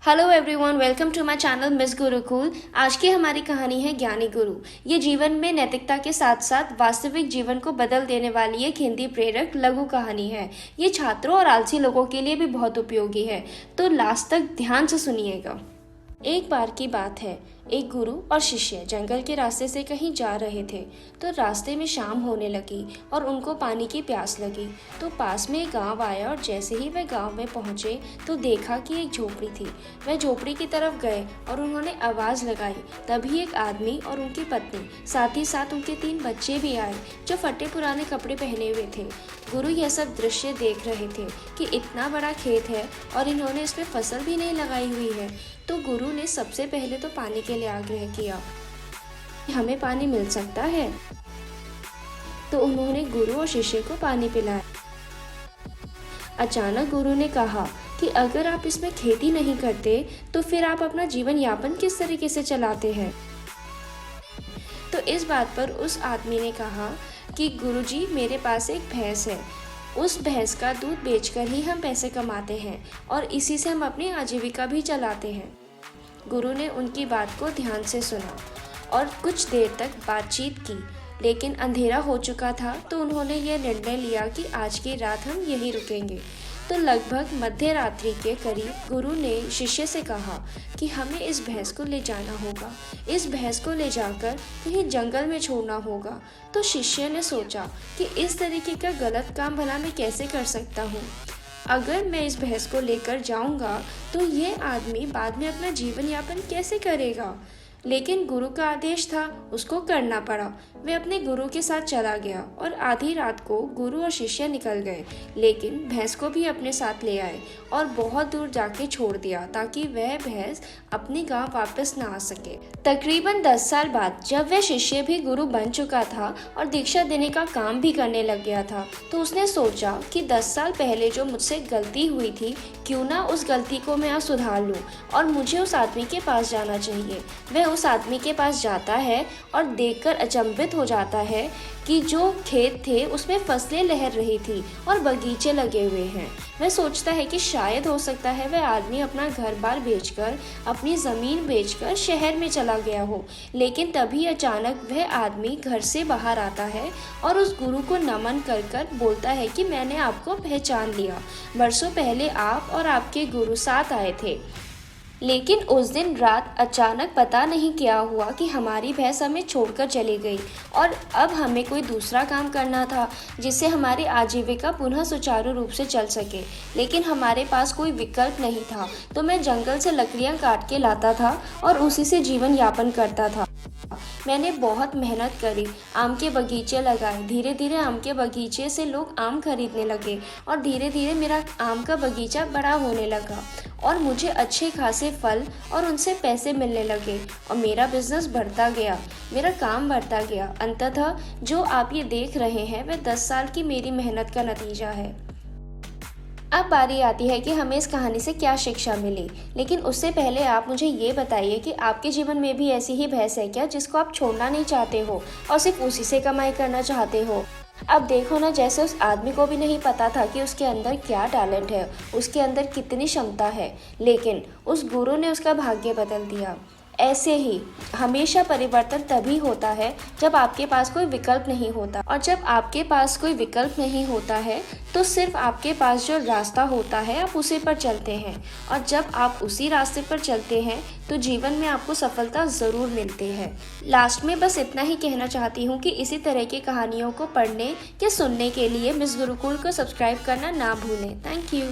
Hello everyone, welcome to my channel miss Gurukul. आज की हमारी कहानी है ज्ञानी गुरु। ये जीवन में नैतिकता के साथ साथ वास्तविक जीवन को बदल देने वाली एक हिंदी प्रेरक लघु कहानी है। ये छात्रों और आलसी लोगों के लिए भी बहुत उपयोगी है, तो लास्ट तक ध्यान से सुनिएगा। एक बार की बात है, एक गुरु और शिष्य जंगल के रास्ते से कहीं जा रहे थे। तो रास्ते में शाम होने लगी और उनको पानी की प्यास लगी। तो पास में एक गांव आया और जैसे ही वह गांव में पहुंचे तो देखा कि एक झोपड़ी थी। वह झोपड़ी की तरफ गए और उन्होंने आवाज़ लगाई। तभी एक आदमी और उनकी पत्नी, साथ ही साथ उनके 3 बच्चे भी आए जो फटे पुराने कपड़े पहने हुए थे। गुरु यह सब दृश्य देख रहे थे कि इतना बड़ा खेत है और इन्होंने इसमें फसल भी नहीं लगाई हुई है। तो गुरु ने सबसे पहले तो पानी के लिए आग्रह किया, हमें पानी मिल सकता है? तो उन्होंने गुरु और शिष्य को पानी पिलाया। अचानक गुरु ने कहा कि अगर आप इसमें खेती नहीं करते तो फिर आप अपना जीवन यापन किस तरीके से चलाते हैं? तो इस बात पर उस आदमी ने कहा कि गुरुजी, मेरे पास एक भैंस है। उस भैंस का दूध बेचकर ही हम पैसे कमाते हैं और इसी से हम अपनी आजीविका भी चलाते हैं। गुरु ने उनकी बात को ध्यान से सुना और कुछ देर तक बातचीत की, लेकिन अंधेरा हो चुका था। तो उन्होंने यह निर्णय लिया कि आज की रात हम यहीं रुकेंगे। तो लगभग मध्य रात्रि के करीब गुरु ने शिष्य से कहा कि हमें इस भैंस को ले जाना होगा, इस भैंस को ले जाकर कहीं जंगल में छोड़ना होगा। तो शिष्य ने सोचा कि इस तरीके का गलत काम भला मैं कैसे कर सकता हूँ। अगर मैं इस भैंस को लेकर जाऊंगा तो ये आदमी बाद में अपना जीवन यापन कैसे करेगा? लेकिन गुरु का आदेश था, उसको करना पड़ा। वह अपने गुरु के साथ चला गया और आधी रात को गुरु और शिष्य निकल गए, लेकिन भैंस को भी अपने साथ ले आए और बहुत दूर जाके छोड़ दिया ताकि वह भैंस अपने गांव वापस ना आ सके। तकरीबन 10 साल बाद जब वह शिष्य भी गुरु बन चुका था और दीक्षा देने का काम भी करने लग गया था, तो उसने सोचा कि 10 साल पहले जो मुझसे गलती हुई थी, क्यों ना उस गलती को मैं आज सुधार लूँ और मुझे उस आदमी के पास जाना चाहिए। वह उस आदमी के पास जाता है और देखकर अचंभित हो जाता है कि जो खेत थे उसमें फसलें लहर रही थी और बगीचे लगे हुए हैं। वह सोचता है कि शायद हो सकता है वह आदमी अपना घर बार बेचकर, अपनी ज़मीन बेचकर शहर में चला गया हो। लेकिन तभी अचानक वह आदमी घर से बाहर आता है और उस गुरु को नमन कर कर बोलता है कि मैंने आपको पहचान लिया। बरसों पहले आप और आपके गुरु साथ आए थे, लेकिन उस दिन रात अचानक पता नहीं क्या हुआ कि हमारी भैंस हमें छोड़कर चली गई और अब हमें कोई दूसरा काम करना था जिससे हमारी आजीविका पुनः सुचारू रूप से चल सके। लेकिन हमारे पास कोई विकल्प नहीं था, तो मैं जंगल से लकड़ियां काट के लाता था और उसी से जीवन यापन करता था। मैंने बहुत मेहनत करी, आम के बगीचे लगाए। धीरे धीरे आम के बगीचे से लोग आम खरीदने लगे और धीरे धीरे मेरा आम का बगीचा बड़ा होने लगा और मुझे अच्छे खासे फल और उनसे पैसे मिलने लगे और मेरा बिजनेस बढ़ता गया, मेरा काम बढ़ता गया। अंततः जो आप ये देख रहे हैं वह 10 साल की मेरी मेहनत का नतीजा है। अब बारी आती है कि हमें इस कहानी से क्या शिक्षा मिली, लेकिन उससे पहले आप मुझे ये बताइए कि आपके जीवन में भी ऐसी ही भैंस है क्या जिसको आप छोड़ना नहीं चाहते हो और सिर्फ उसी से कमाई करना चाहते हो? अब देखो ना, जैसे उस आदमी को भी नहीं पता था कि उसके अंदर क्या टैलेंट है, उसके अंदर कितनी क्षमता है, लेकिन उस गुरु ने उसका भाग्य बदल दिया। ऐसे ही हमेशा परिवर्तन तभी होता है जब आपके पास कोई विकल्प नहीं होता, और जब आपके पास कोई विकल्प नहीं होता है तो सिर्फ आपके पास जो रास्ता होता है आप उसी पर चलते हैं, और जब आप उसी रास्ते पर चलते हैं तो जीवन में आपको सफलता ज़रूर मिलती है। लास्ट में बस इतना ही कहना चाहती हूँ कि इसी तरह की कहानियों को पढ़ने या सुनने के लिए मिस गुरुकुल को सब्सक्राइब करना ना भूलें। Thank you.